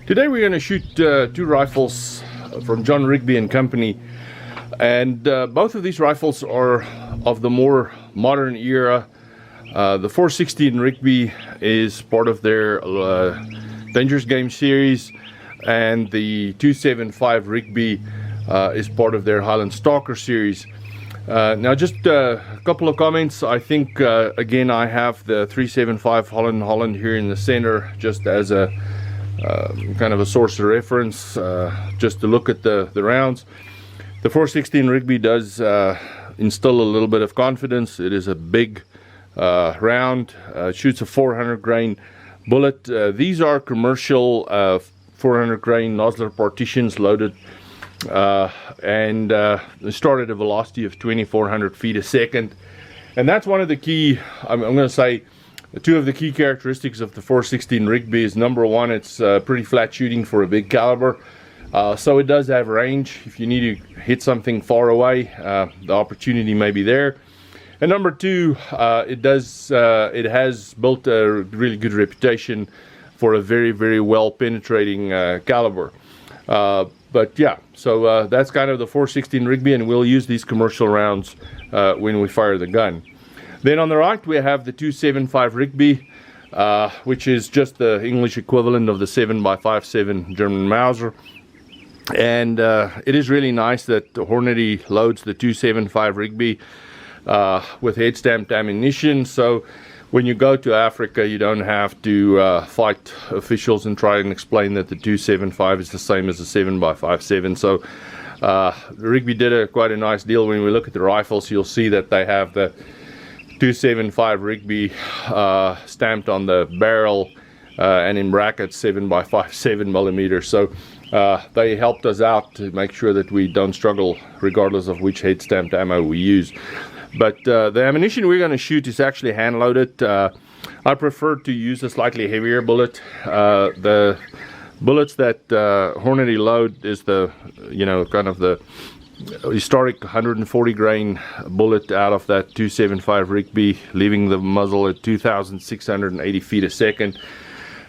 Today we're going to shoot two rifles from John Rigby and Company, and both of these rifles are of the more modern era. The 416 Rigby is part of their Dangerous Game series, and the 275 Rigby is part of their Highland Stalker series. Now just a couple of comments. I think again I have the 375 Holland here in the center just as a kind of a source of reference, just to look at the rounds. The 416 Rigby does instill a little bit of confidence. It is a big round, shoots a 400 grain bullet. These are commercial 400 grain Nosler partitions loaded, and they start at a velocity of 2,400 feet a second. And that's one of the key, I'm going to say, two of the key characteristics of the 416 Rigby is, number one, it's pretty flat shooting for a big caliber, so it does have range. If you need to hit something far away, the opportunity may be there. And number two, it has built a really good reputation for a very well penetrating caliber. But yeah, so that's kind of the 416 Rigby, and we'll use these commercial rounds when we fire the gun. Then on the right we have the 275 Rigby, which is just the English equivalent of the 7x57 German Mauser. And it is really nice that Hornady loads the 275 Rigby with head stamped ammunition, so when you go to Africa you don't have to fight officials and try and explain that the 275 is the same as the 7x57. So Rigby did quite a nice deal. When we look at the rifles, you'll see that they have the 275 Rigby stamped on the barrel and in brackets 7x57 millimeters. So they helped us out to make sure that we don't struggle regardless of which head stamped ammo we use. But the ammunition we're going to shoot is actually hand loaded. I prefer to use a slightly heavier bullet. The bullets that Hornady load is the, kind of the historic 140 grain bullet out of that 275 Rigby, leaving the muzzle at 2,680 feet a second.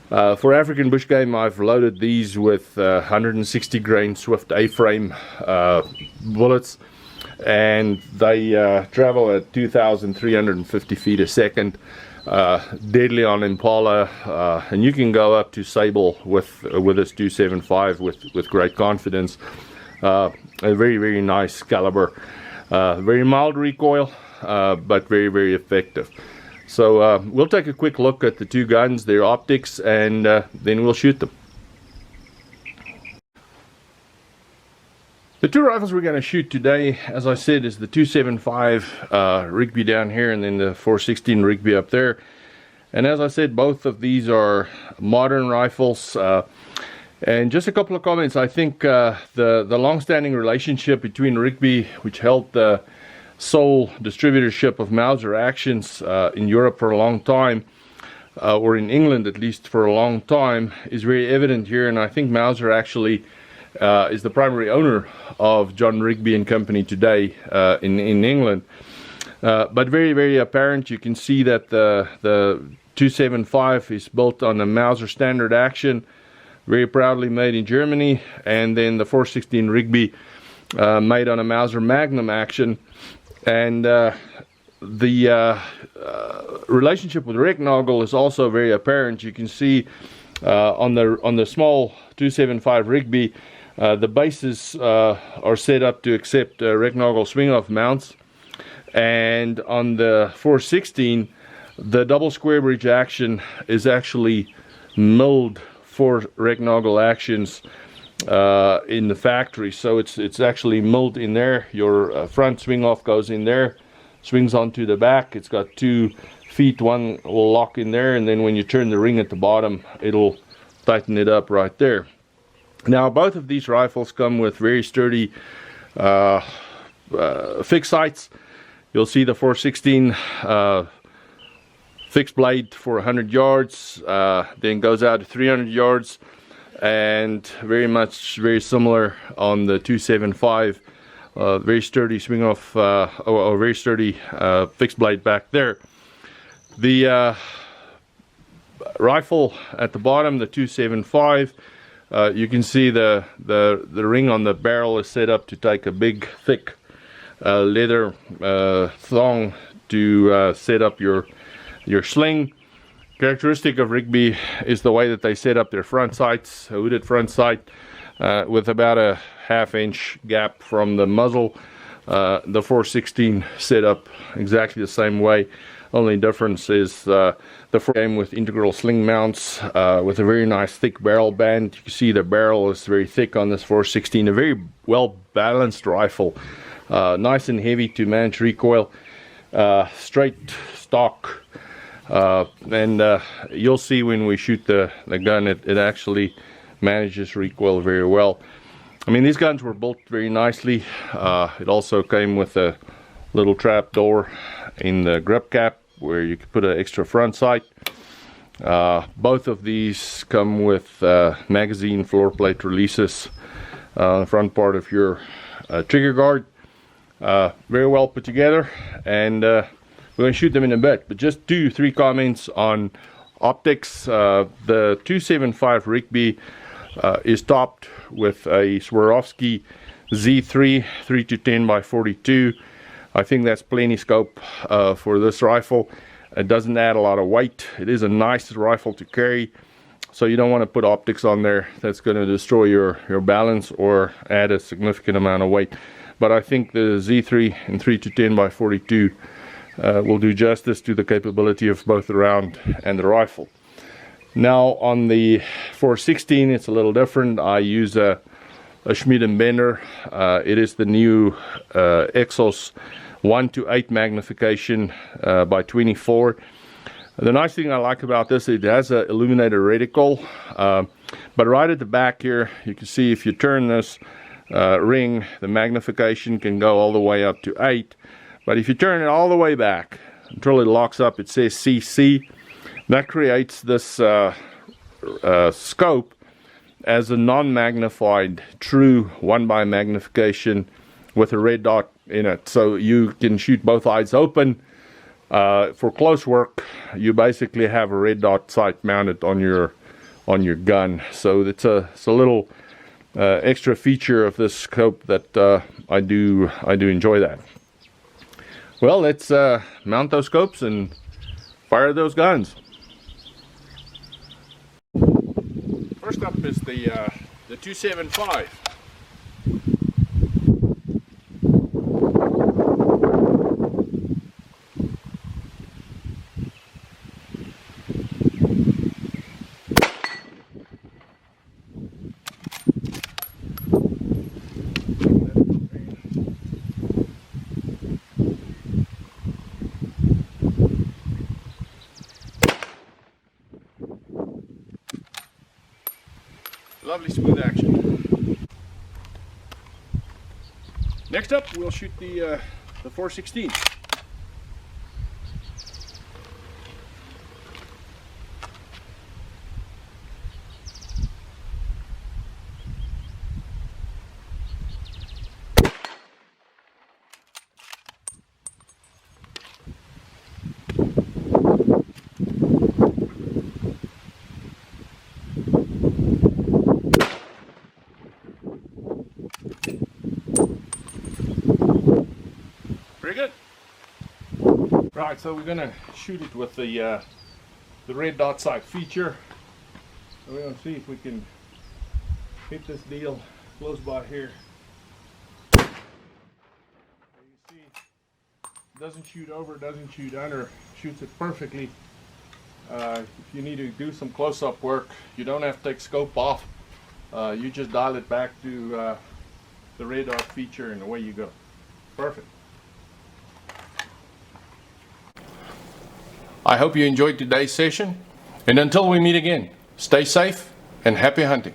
For African bush game, I've loaded these with 160 grain Swift A-frame bullets, and they travel at 2,350 feet a second. Deadly on Impala, and you can go up to Sable with this 275 with great confidence. A very nice caliber, very mild recoil, but very effective. So we'll take a quick look at the two guns, their optics, and then we'll shoot them. The two rifles we're going to shoot today, as I said, is the 275 Rigby down here, and then the 416 Rigby up there. And as I said, both of these are modern rifles. And just a couple of comments. I think the long-standing relationship between Rigby, which held the sole distributorship of Mauser actions in Europe for a long time, or in England at least for a long time, is very evident here. And I think Mauser actually is the primary owner of John Rigby and Company today in England. But very apparent. You can see that the 275 is built on a Mauser standard action, very proudly made in Germany, and then the 416 Rigby made on a Mauser Magnum action. And the relationship with Recknagel is also very apparent. You can see on the small 275 Rigby, the bases are set up to accept Recknagel swing-off mounts, and on the 416 the double square bridge action is actually milled for Recknagel actions in the factory. So it's actually milled in there. Your front swing-off goes in there, swings onto the back. It's got 2 feet, one will lock in there, and then when you turn the ring at the bottom, it'll tighten it up right there. Now both of these rifles come with very sturdy fixed sights. You'll see the 416 fixed blade for 100 yards, then goes out to 300 yards, and very similar on the 275. Very sturdy swing off, or very sturdy fixed blade back there. The rifle at the bottom, the 275, You can see the ring on the barrel is set up to take a big thick leather thong to set up your sling. Characteristic of Rigby is the way that they set up their front sights, a hooded front sight with about a half-inch gap from the muzzle. The 416 set up exactly the same way. Only difference is the came with integral sling mounts with a very nice thick barrel band. You can see the barrel is very thick on this 416. A very well balanced rifle, nice and heavy to manage recoil, straight stock. And you'll see when we shoot the gun, it actually manages recoil very well. I mean, these guns were built very nicely. It also came with a little trap door in the grip cap where you could put an extra front sight. Both of these come with magazine floor plate releases on the front part of your trigger guard. Very well put together, and we're going to shoot them in a bit, but just 2-3 comments on optics. The 275 Rigby is topped with a Swarovski Z3 3-10x42. I think that's plenty scope for this rifle. It doesn't add a lot of weight. It is a nice rifle to carry, so you don't want to put optics on there that's going to destroy your balance or add a significant amount of weight. But I think the Z3 and 3-10x42 will do justice to the capability of both the round and the rifle. Now on the 416, it's a little different. I use a Schmidt & Bender. It is the new Exos 1:8 magnification by 24. The nice thing I like about this, it has an illuminated reticle, but right at the back here, you can see if you turn this ring, the magnification can go all the way up to 8. But if you turn it all the way back until it locks up, it says CC. That creates this scope as a non-magnified true 1x magnification with a red dot in it. So you can shoot both eyes open. For close work, you basically have a red dot sight mounted on your gun. So it's a little extra feature of this scope that I do enjoy that. Well, let's mount those scopes and fire those guns. First up is the 275. Lovely smooth action. Next up, we'll shoot the 416. Very good. Right, so we're gonna shoot it with the red dot sight feature. So we're gonna see if we can hit this deal close by here. So you see, it doesn't shoot over, doesn't shoot under, shoots it perfectly. If you need to do some close-up work, you don't have to take scope off. You just dial it back to the red dot feature and away you go. Perfect. I hope you enjoyed today's session, and until we meet again, stay safe and happy hunting.